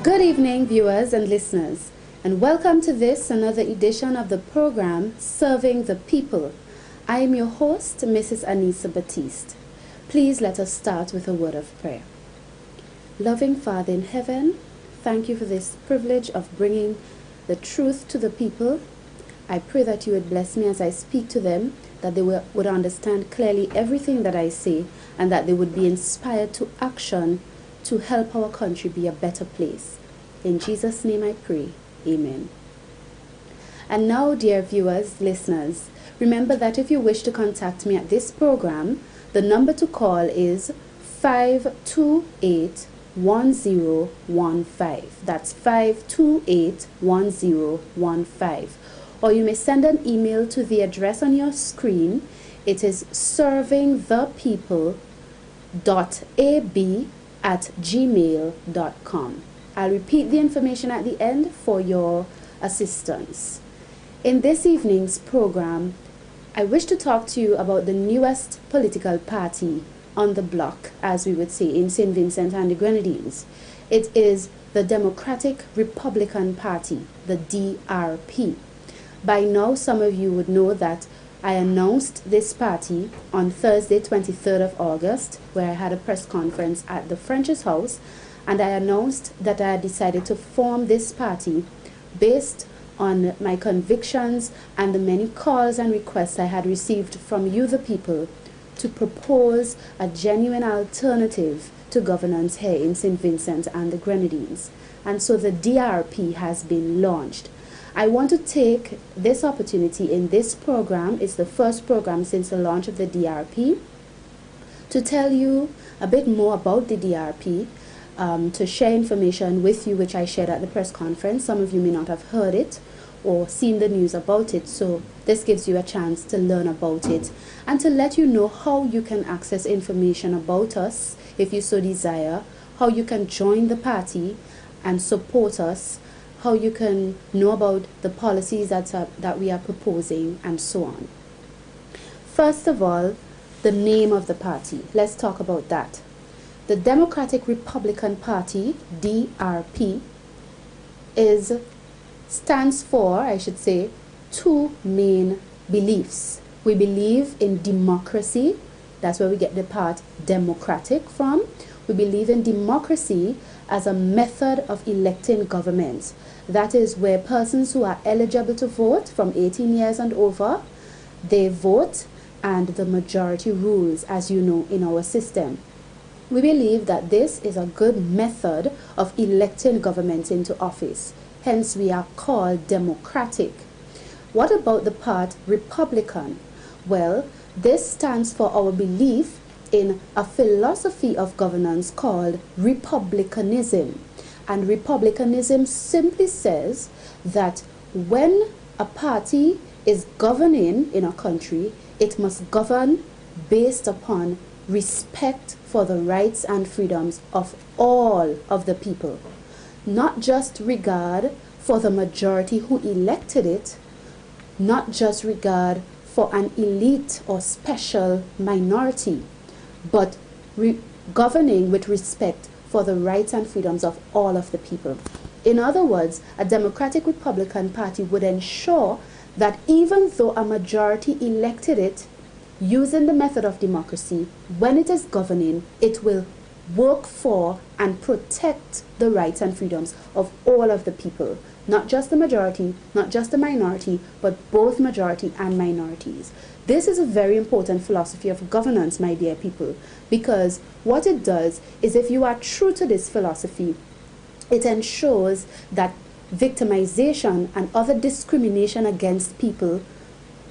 Good evening, viewers and listeners, and welcome to this another edition of the program Serving the People. I am your host, Mrs. Anissa Batiste. Please let us start with a word of prayer. Loving Father in heaven, thank you for this privilege of bringing the truth to the people. I pray that you would bless me as I speak to them, that they would understand clearly everything that I say, and that they would be inspired to action to help our country be a better place. In Jesus' name I pray. Amen. And now, dear viewers, listeners, remember that if you wish to contact me at this program, the number to call is 528-1015. That's 528-1015. Or you may send an email to the address on your screen. It is servingthepeople.ab@gmail.com. I'll repeat the information at the end for your assistance. In this evening's program, I wish to talk to you about the newest political party on the block, as we would say in St. Vincent and the Grenadines. It is the Democratic Republican Party, the DRP. By now, some of you would know that I announced this party on Thursday, 23rd of August, where I had a press conference at the French's house, and I announced that I had decided to form this party based on my convictions and the many calls and requests I had received from you, the people, to propose a genuine alternative to governance here in St. Vincent and the Grenadines. And so the DRP has been launched. I want to take this opportunity in this program, it's the first program since the launch of the DRP, to tell you a bit more about the DRP, to share information with you which I shared at the press conference. Some of you may not have heard it or seen the news about it, so this gives you a chance to learn about it and to let you know how you can access information about us if you so desire, how you can join the party and support us, how you can know about the policies that we are proposing, and so on. First of all, the name of the party. Let's talk about that. The Democratic Republican Party, DRP, stands for, I should say, two main beliefs. We believe in democracy. That's where we get the part democratic from. We believe in democracy as a method of electing government. That is where persons who are eligible to vote from 18 years and over, they vote and the majority rules, as you know, in our system. We believe that this is a good method of electing government into office. Hence, we are called democratic. What about the part Republican? Well, this stands for our belief in a philosophy of governance called republicanism. And republicanism simply says that when a party is governing in a country, it must govern based upon respect for the rights and freedoms of all of the people, not just regard for the majority who elected it, not just regard for an elite or special minority, but governing with respect for the rights and freedoms of all of the people. In other words, a Democratic Republican Party would ensure that even though a majority elected it, using the method of democracy, when it is governing, it will work for and protect the rights and freedoms of all of the people, not just the majority, not just the minority, but both majority and minorities. This is a very important philosophy of governance, my dear people, because what it does is, if you are true to this philosophy, it ensures that victimization and other discrimination against people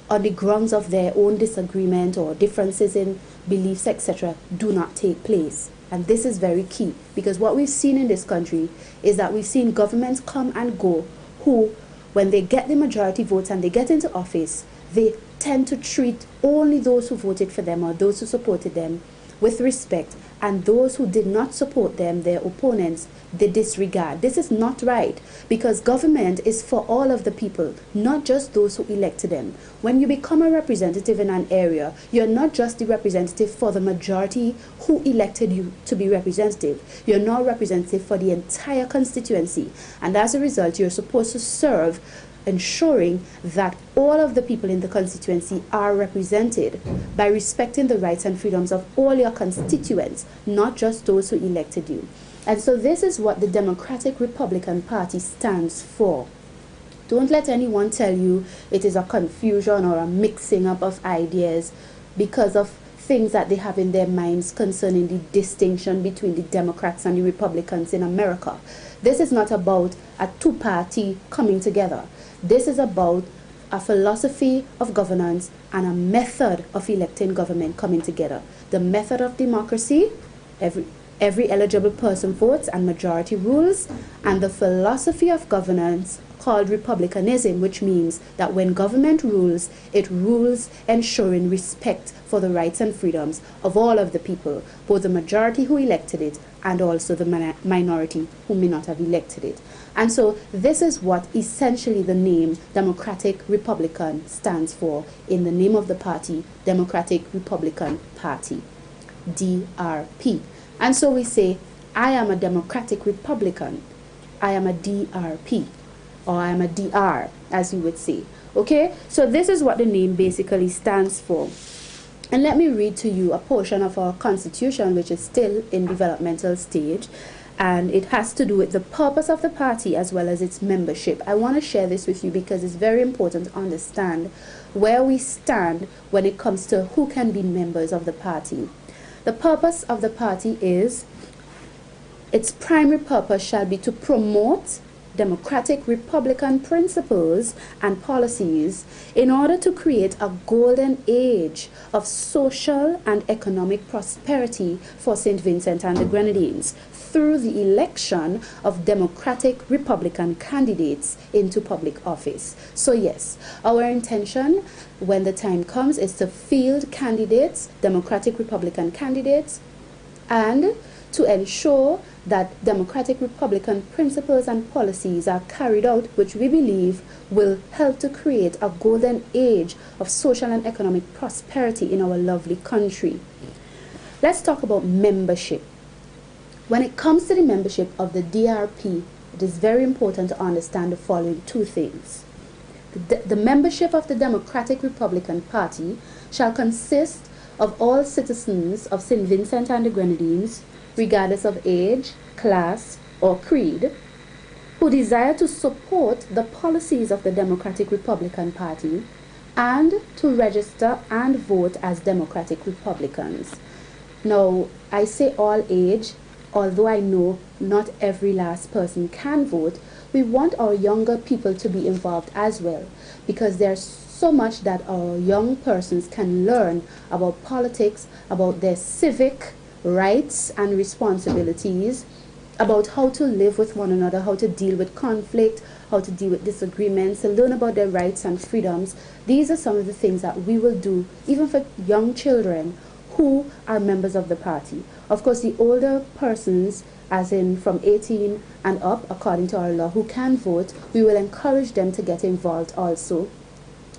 on the grounds of their own disagreement or differences in beliefs, etc., do not take place. And this is very key, because what we've seen in this country is that we've seen governments come and go who, when they get the majority votes and they get into office, they tend to treat only those who voted for them or those who supported them with respect, and those who did not support them, their opponents, they disregard. This is not right, because government is for all of the people, not just those who elected them. When you become a representative in an area, you're not just the representative for the majority who elected you to be representative. You're now representative for the entire constituency, and as a result, you're supposed to serve ensuring that all of the people in the constituency are represented by respecting the rights and freedoms of all your constituents, not just those who elected you. And so this is what the Democratic Republican Party stands for. Don't let anyone tell you it is a confusion or a mixing up of ideas because of things that they have in their minds concerning the distinction between the Democrats and the Republicans in America. This is not about a two-party coming together. This is about a philosophy of governance and a method of electing government coming together. The method of democracy, every eligible person votes and majority rules, and the philosophy of governance called republicanism, which means that when government rules, it rules ensuring respect for the rights and freedoms of all of the people, both the majority who elected it and also the minority who may not have elected it. And so this is what essentially the name Democratic Republican stands for in the name of the party, Democratic Republican Party, DRP. And so we say, I am a Democratic Republican, I am a DRP, or I am a DR, as you would say. Okay, so this is what the name basically stands for. And let me read to you a portion of our constitution, which is still in developmental stage, and it has to do with the purpose of the party as well as its membership. I want to share this with you because it's very important to understand where we stand when it comes to who can be members of the party. The purpose of the party is, its primary purpose shall be to promote democratic republican principles and policies in order to create a golden age of social and economic prosperity for St. Vincent and the Grenadines through the election of democratic republican candidates into public office. So yes, our intention when the time comes is to field candidates, democratic republican candidates, and to ensure that democratic republican principles and policies are carried out, which we believe will help to create a golden age of social and economic prosperity in our lovely country. Let's talk about membership. When it comes to the membership of the DRP, it is very important to understand the following two things. The membership of the Democratic Republican Party shall consist of all citizens of St. Vincent and the Grenadines, regardless of age, class, or creed, who desire to support the policies of the Democratic Republican Party and to register and vote as Democratic Republicans. Now, I say all age, although I know not every last person can vote. We want our younger people to be involved as well, because there's so much that our young persons can learn about politics, about their civic rights and responsibilities, about how to live with one another, how to deal with conflict, how to deal with disagreements, to learn about their rights and freedoms. These are some of the things that we will do even for young children who are members of the party. Of course, the older persons, as in from 18 and up, according to our law, who can vote, we will encourage them to get involved also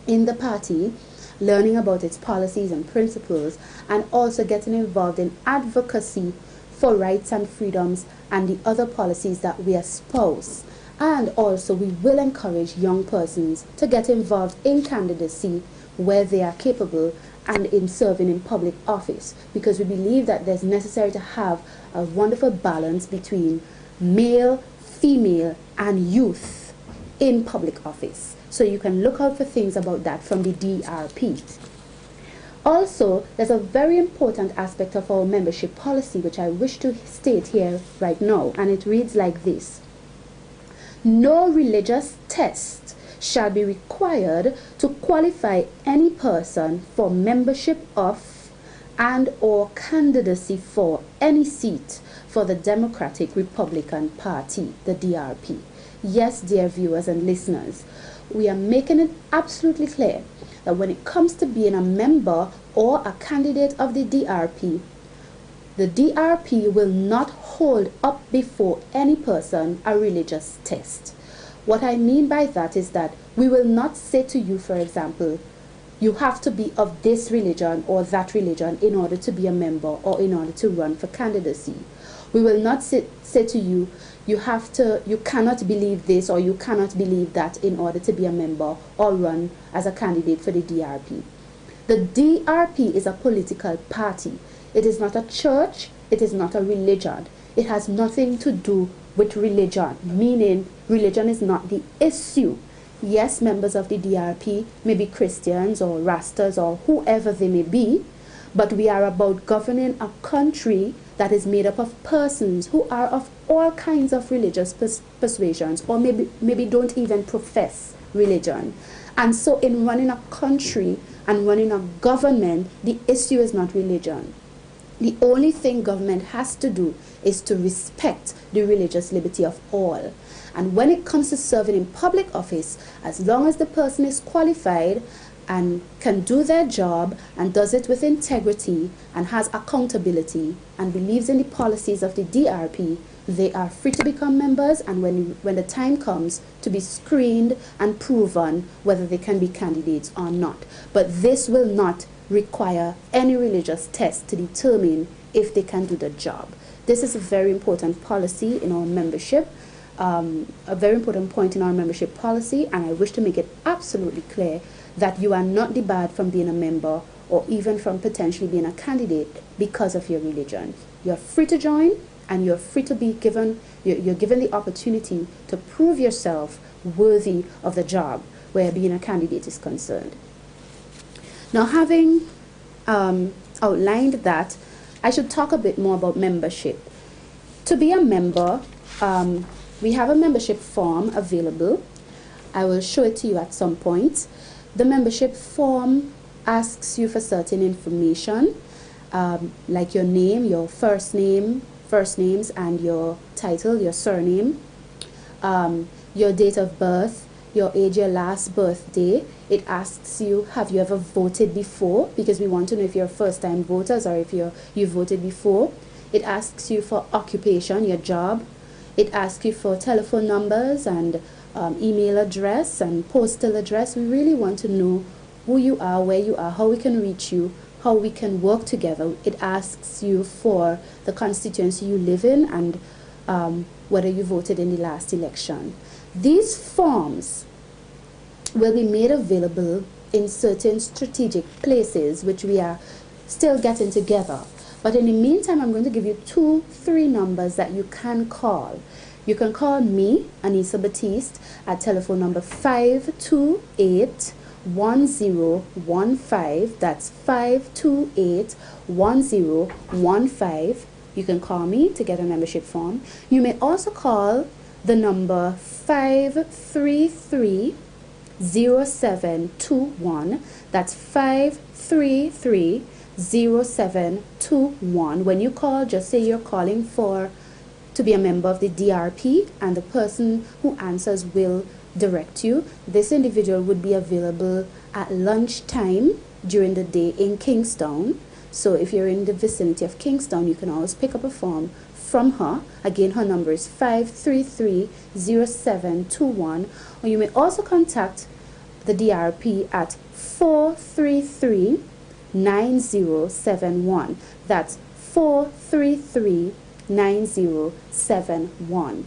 in the party, learning about its policies and principles, and also getting involved in advocacy for rights and freedoms and the other policies that we espouse. And also we will encourage young persons to get involved in candidacy where they are capable and in serving in public office, because we believe that there's necessary to have a wonderful balance between male, female, and youth in public office. So you can look out for things about that from the DRP. Also, there's a very important aspect of our membership policy which I wish to state here right now, and it reads like this. No religious test shall be required to qualify any person for membership of and or candidacy for any seat for the Democratic Republican Party, the DRP. Yes, dear viewers and listeners, we are making it absolutely clear that when it comes to being a member or a candidate of the DRP, The DRP will not hold up before any person a religious test. What I mean by that is that we will not say to you, for example, you have to be of this religion or that religion in order to be a member or in order to run for candidacy. We will not say to you, you cannot believe this or you cannot believe that in order to be a member or run as a candidate for the DRP. The DRP is a political party. It is not a church. It is not a religion. It has nothing to do with religion, meaning religion is not the issue. Yes, members of the DRP may be Christians or Rastas or whoever they may be, but we are about governing a country that is made up of persons who are of all kinds of religious persuasions, or maybe don't even profess religion. And so in running a country and running a government, the issue is not religion. The only thing government has to do is to respect the religious liberty of all. And when it comes to serving in public office, as long as the person is qualified and can do their job and does it with integrity and has accountability and believes in the policies of the DRP, they are free to become members, and when the time comes to be screened and proven whether they can be candidates or not. But this will not require any religious test to determine if they can do the job. This is a very important policy in our membership, a very important point in our membership policy, and I wish to make it absolutely clear that you are not debarred from being a member or even from potentially being a candidate because of your religion. You're free to join, and you're free to be given, you're given the opportunity to prove yourself worthy of the job where being a candidate is concerned. Now, having outlined that, I should talk a bit more about membership. To be a member, we have a membership form available. I will show it to you at some point. The membership form asks you for certain information, like your name, your first names, and your title, your surname, your date of birth, your age, your last birthday. It asks you, have you ever voted before? Because we want to know if you're first-time voters or if you voted before. It asks you for occupation, your job. It asks you for telephone numbers and email address and postal address. We really want to know who you are, where you are, how we can reach you, how we can work together. It asks you for the constituency you live in and whether you voted in the last election. These forms will be made available in certain strategic places which we are still getting together. But in the meantime, I'm going to give you 2-3 numbers that you can call. You can call me, Anissa Batiste, at telephone number 528-1015. That's 528-1015. You can call me to get a membership form. You may also call the number 533-0721. That's 533-0721. When you call, just say you're calling to be a member of the DRP, and the person who answers will direct you. This individual would be available at lunchtime during the day in Kingstown. So if you're in the vicinity of Kingstown, you can always pick up a form from her. Again, her number is 533-0721. Or you may also contact the DRP at 433-9071. That's 433-9071.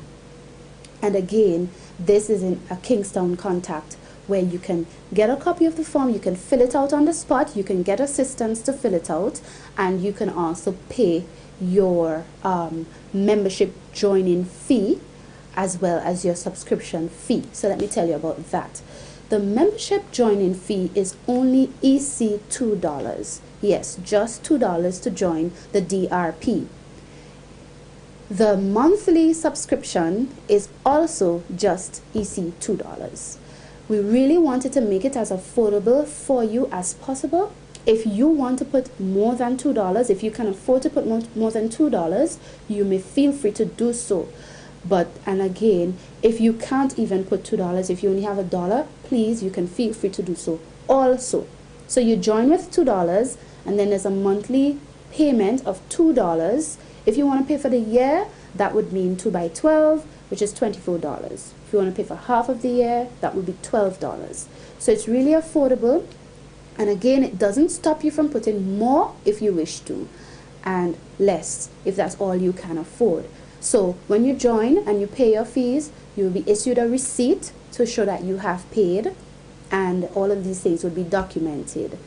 And again, this is in a Kingstown contact where you can get a copy of the form, you can fill it out on the spot, you can get assistance to fill it out, and you can also pay your membership joining fee as well as your subscription fee. So let me tell you about that. The membership joining fee is only EC $2. Yes, just $2 to join the DRP. The monthly subscription is also just EC $2. We really wanted to make it as affordable for you as possible. If you want to put more than $2, if you can afford to put more than $2, you may feel free to do so. And again, if you can't even put $2, if you only have $1, please, you can feel free to do so also. So you join with $2, and then there's a monthly payment of $2. If you want to pay for the year, that would mean 2 by 12, which is $24. If you want to pay for half of the year, that would be $12. So it's really affordable. And again, it doesn't stop you from putting more if you wish to, and less if that's all you can afford. So when you join and you pay your fees, you will be issued a receipt to show that you have paid, and all of these things would be documented.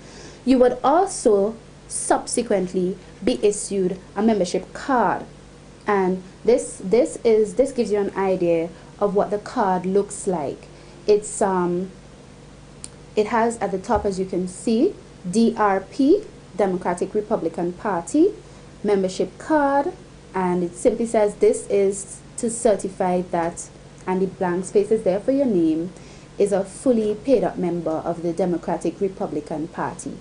You would also subsequently be issued a membership card, and this gives you an idea of what the card looks like. It has at the top, as you can see, DRP, Democratic Republican Party, membership card, and it simply says this is to certify that, and the blank space is there for your name, is a fully paid up member of the Democratic Republican Party,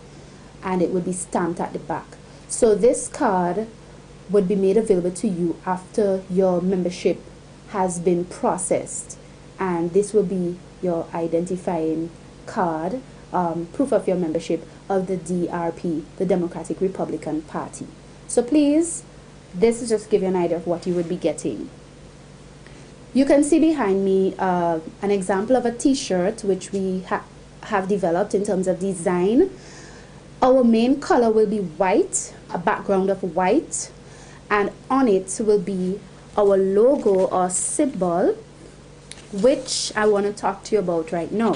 and it would be stamped at the back. So this card would be made available to you after your membership has been processed, and this will be your identifying card, proof of your membership of the DRP, the Democratic Republican Party. So please, this is just to give you an idea of what you would be getting. You can see behind me an example of a t-shirt which we have developed in terms of design. Our main color will be white, a background of white, and on it will be our logo or symbol, which I want to talk to you about right now.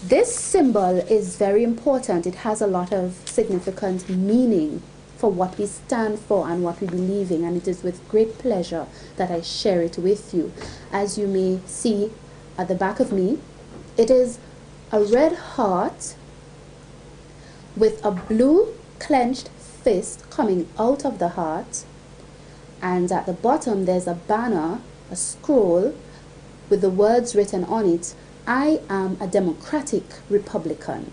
This symbol is very important. It has a lot of significant meaning for what we stand for and what we believe in, and it is with great pleasure that I share it with you. As you may see at the back of me, it is a red heart with a blue clenched fist coming out of the heart, and at the bottom there's a banner, a scroll with the words written on it, "I am a Democratic Republican."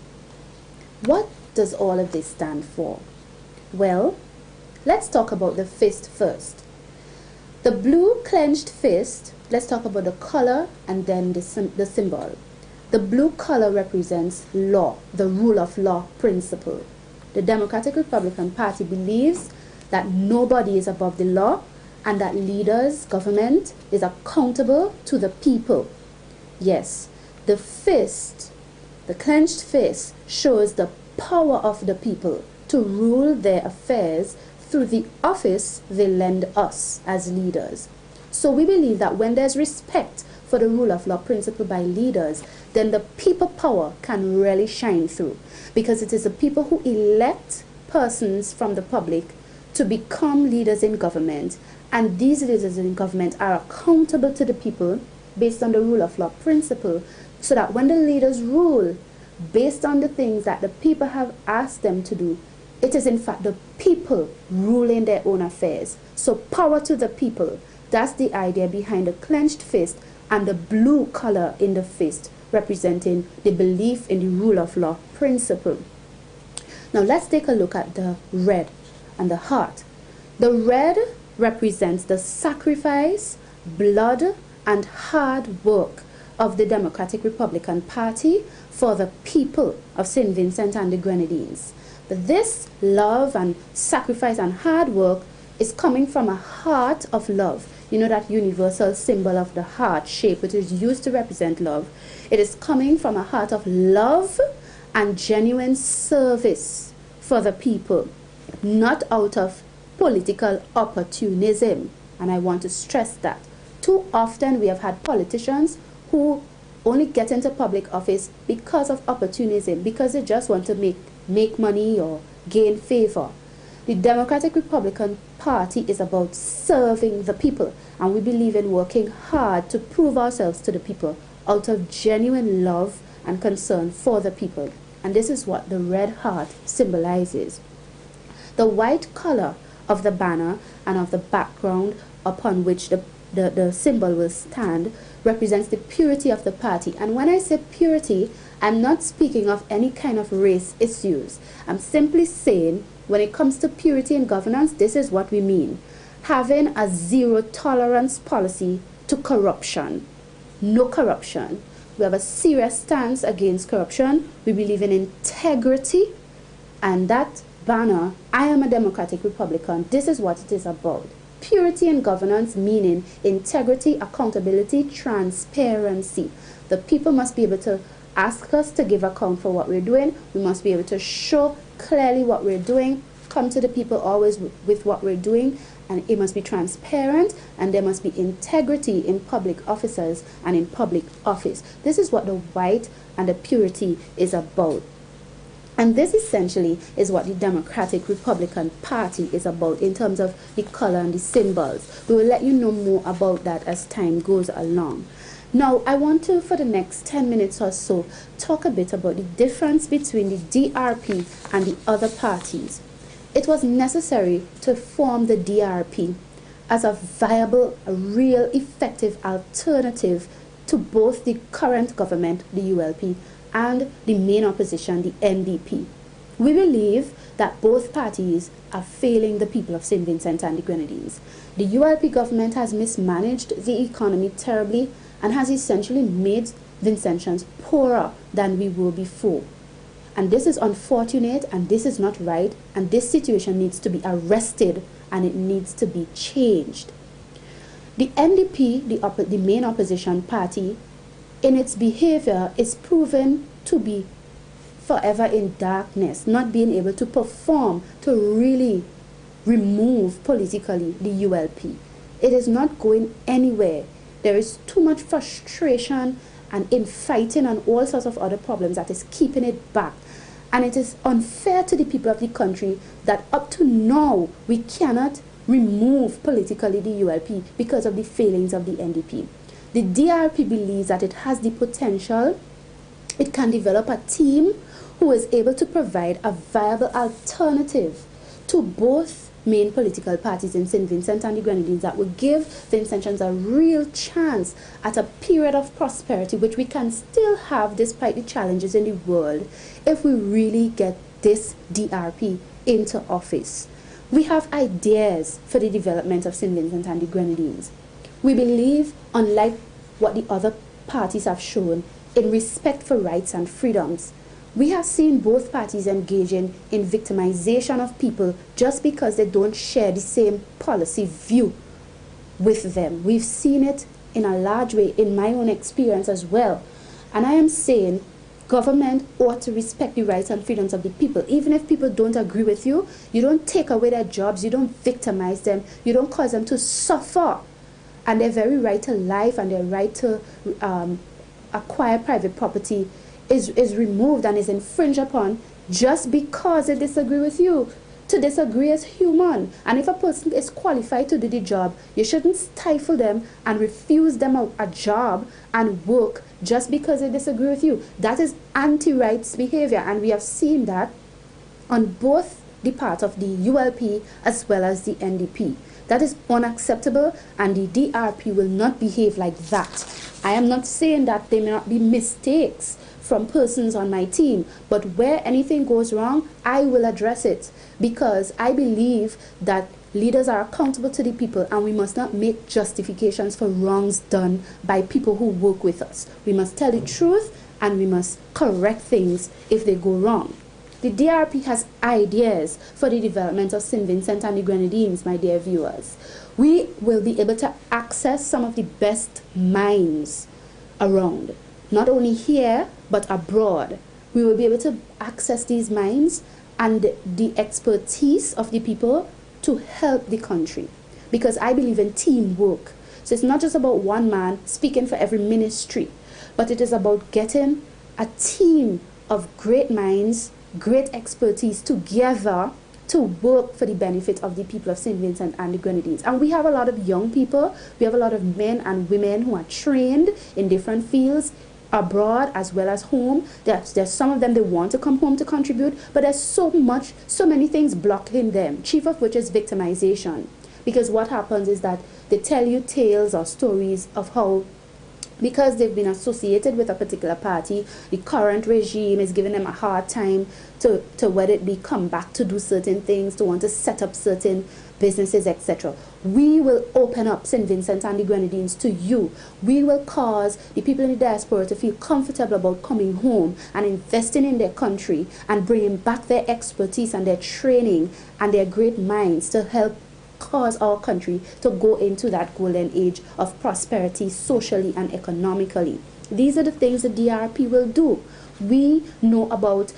What does all of this stand for? Well, let's talk about the fist first. The blue clenched fist, let's talk about the color and then the symbol. The blue color represents law, the rule of law principle. The Democratic Republican Party believes that nobody is above the law and that leaders, government, is accountable to the people. Yes, the fist, the clenched fist, shows the power of the people to rule their affairs through the office they lend us as leaders. So we believe that when there's respect for the rule of law principle by leaders, then the people power can really shine through, because it is the people who elect persons from the public to become leaders in government, and these leaders in government are accountable to the people based on the rule of law principle, so that when the leaders rule based on the things that the people have asked them to do, it is in fact the people ruling their own affairs. So power to the people. That's the idea behind the clenched fist and the blue color in the fist, representing the belief in the rule of law principle. Now let's take a look at the red and the heart. The red represents the sacrifice, blood, and hard work of the Democratic Republican Party for the people of St. Vincent and the Grenadines. But this love and sacrifice and hard work is coming from a heart of love. You know that universal symbol of the heart shape, which is used to represent love. It is coming from a heart of love and genuine service for the people, not out of political opportunism. And I want to stress that. Too often we have had politicians who only get into public office because of opportunism, because they just want to make money or gain favor. The Democratic Republican Party is about serving the people, and we believe in working hard to prove ourselves to the people out of genuine love and concern for the people. And this is what the red heart symbolizes. The white color of the banner and of the background upon which the symbol will stand represents the purity of the party. And when I say purity, I'm not speaking of any kind of race issues. I'm simply saying when it comes to purity in governance, this is what we mean. Having a zero tolerance policy to corruption. No corruption. We have a serious stance against corruption. We believe in integrity, and that banner, I am a democratic Republican, this is what it is about. Purity in governance, meaning integrity, accountability, transparency. The people must be able to ask us to give account for what we're doing. We must be able to show clearly what we're doing, come to the people always with what we're doing, and it must be transparent, and there must be integrity in public officers and in public office. This is what the white and the purity is about. And this essentially is what the Democratic Republican Party is about in terms of the color and the symbols. We will let you know more about that as time goes along. Now, I want to, for the next 10 minutes or so, talk a bit about the difference between the DRP and the other parties. It was necessary to form the DRP as a viable, a real, effective alternative to both the current government, the ULP, and the main opposition, the NDP. We believe that both parties are failing the people of St. Vincent and the Grenadines. The ULP government has mismanaged the economy terribly and has essentially made Vincentians poorer than we were before. And this is unfortunate, and this is not right, and this situation needs to be arrested, and it needs to be changed. The NDP, the main opposition party, in its behavior is proven to be forever in darkness, not being able to perform to really remove politically the ULP. It is not going anywhere. There is too much frustration and infighting and all sorts of other problems that is keeping it back. And it is unfair to the people of the country that up to now we cannot remove politically the ULP because of the failings of the NDP. The DRP believes that it has the potential, it can develop a team who is able to provide a viable alternative to both main political parties in St. Vincent and the Grenadines that will give Vincentians a real chance at a period of prosperity which we can still have despite the challenges in the world if we really get this DRP into office. We have ideas for the development of St. Vincent and the Grenadines. We believe, unlike what the other parties have shown, in respect for rights and freedoms. We have seen both parties engaging in victimization of people just because they don't share the same policy view with them. We've seen it in a large way in my own experience as well. And I am saying government ought to respect the rights and freedoms of the people. Even if people don't agree with you, you don't take away their jobs, you don't victimize them, you don't cause them to suffer. And their very right to life and their right to acquire private property is removed and is infringed upon just because they disagree with you. To disagree is human. And if a person is qualified to do the job, you shouldn't stifle them and refuse them a job and work just because they disagree with you. That is anti-rights behavior, and we have seen that on both the part of the ULP as well as the NDP. That is unacceptable, and the DRP will not behave like that. I am not saying that there may not be mistakes from persons on my team, but where anything goes wrong, I will address it, because I believe that leaders are accountable to the people, and we must not make justifications for wrongs done by people who work with us. We must tell the truth, and we must correct things if they go wrong. The DRP has ideas for the development of St. Vincent and the Grenadines, my dear viewers. We will be able to access some of the best minds around, not only here, but abroad. We will be able to access these minds and the expertise of the people to help the country, because I believe in teamwork. So it's not just about one man speaking for every ministry, but it is about getting a team of great minds, great expertise together to work for the benefit of the people of St. Vincent and the Grenadines. And we have a lot of young people, we have a lot of men and women who are trained in different fields, abroad as well as home. There's some of them, they want to come home to contribute, but there's so many things blocking them, chief of which is victimization. Because what happens is that they tell you tales or stories of how, because they've been associated with a particular party, the current regime is giving them a hard time to whether it be come back to do certain things, to want to set up certain businesses, etc. We will open up St. Vincent and the Grenadines to you. We will cause the people in the diaspora to feel comfortable about coming home and investing in their country and bringing back their expertise and their training and their great minds to help cause our country to go into that golden age of prosperity socially and economically. These are the things the DRP will do. We know about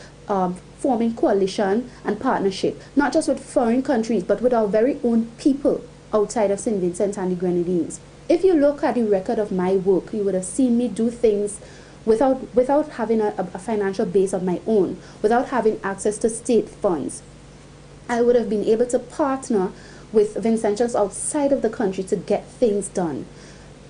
forming coalition and partnership, not just with foreign countries, but with our very own people outside of St. Vincent and the Grenadines. If you look at the record of my work, you would have seen me do things without having a financial base of my own, without having access to state funds. I would have been able to partner with Vincentians outside of the country to get things done.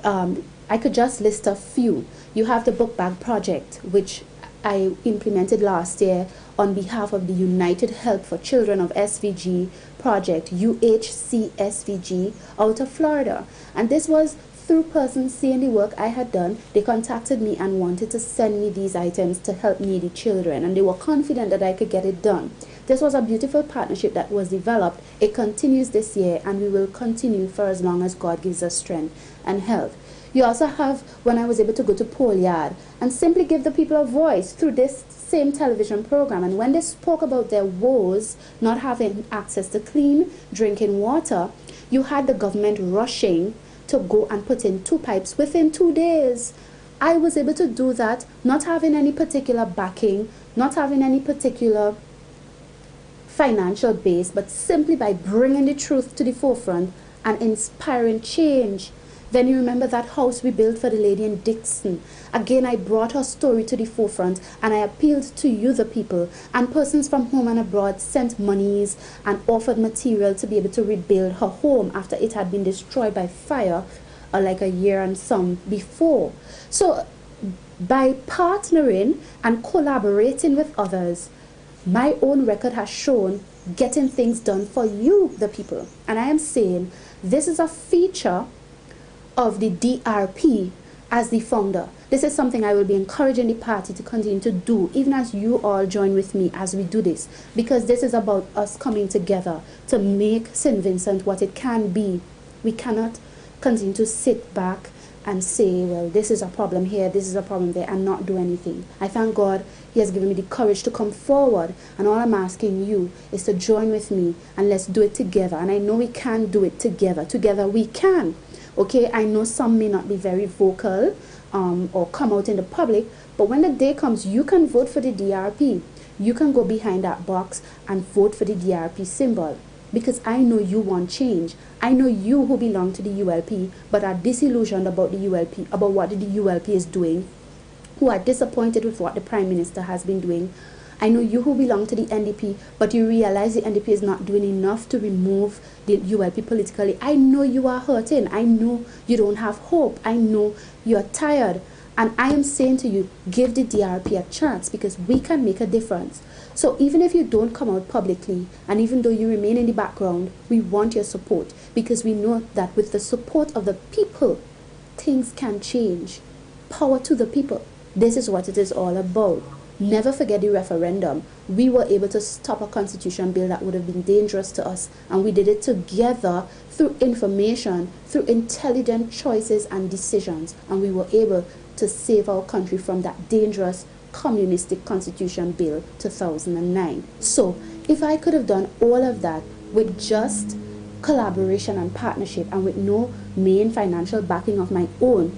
I could just list a few. You have the book bag project, which I implemented last year on behalf of the United Help for Children of SVG project, UHCSVG, out of Florida. And this was through persons seeing the work I had done. They contacted me and wanted to send me these items to help needy children, and they were confident that I could get it done. This was a beautiful partnership that was developed. It continues this year, and we will continue for as long as God gives us strength and health. You also have when I was able to go to Pole Yard and simply give the people a voice through this same television program. And when they spoke about their woes, not having access to clean drinking water, you had the government rushing to go and put in 2 pipes within 2 days. I was able to do that, not having any particular backing, not having any particular financial base, but simply by bringing the truth to the forefront and inspiring change. Then you remember that house we built for the lady in Dixon. Again, I brought her story to the forefront, and I appealed to you, the people, and persons from home and abroad sent monies and offered material to be able to rebuild her home after it had been destroyed by fire like a year and some before. So by partnering and collaborating with others, my own record has shown getting things done for you, the people. And I am saying this is a feature of the DRP as the founder. This is something I will be encouraging the party to continue to do, even as you all join with me as we do this, because this is about us coming together to make St. Vincent what it can be. We cannot continue to sit back and say, well, this is a problem here, this is a problem there, and not do anything. I thank God He has given me the courage to come forward, and all I'm asking you is to join with me and let's do it together. And I know we can do it together. Together we can. Okay, I know some may not be very vocal or come out in the public, but when the day comes, you can vote for the DRP. You can go behind that box and vote for the DRP symbol, because I know you want change. I know you who belong to the ULP but are disillusioned about the ULP, about what the ULP is doing, who are disappointed with what the Prime Minister has been doing. I know you who belong to the NDP, but you realize the NDP is not doing enough to remove the ULP politically. I know you are hurting. I know you don't have hope. I know you're tired. And I am saying to you, give the DRP a chance, because we can make a difference. So even if you don't come out publicly, and even though you remain in the background, we want your support, because we know that with the support of the people, things can change. Power to the people. This is what it is all about. Never forget the referendum. We were able to stop a constitution bill that would have been dangerous to us, and we did it together through information, through intelligent choices and decisions, and we were able to save our country from that dangerous communistic constitution bill 2009. So if I could have done all of that with just collaboration and partnership and with no main financial backing of my own,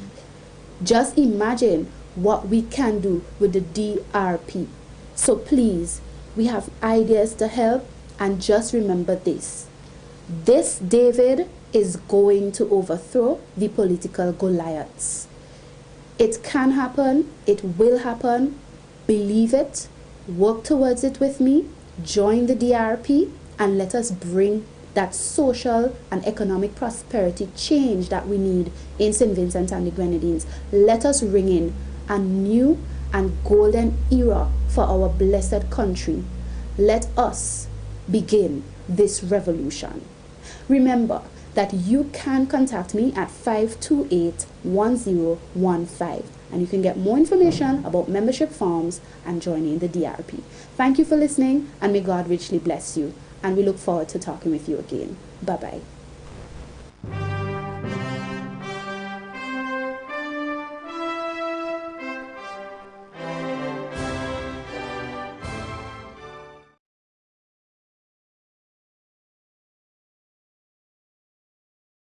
just imagine what we can do with the DRP. So please, we have ideas to help, and just remember this. This David is going to overthrow the political Goliaths. It can happen, it will happen. Believe it, work towards it with me, join the DRP, and let us bring that social and economic prosperity change that we need in St. Vincent and the Grenadines. Let us ring in a new and golden era for our blessed country. Let us begin this revolution. Remember that you can contact me at 528-1015, and you can get more information about membership forms and joining the DRP. Thank you for listening, and may God richly bless you, and we look forward to talking with you again. Bye-bye.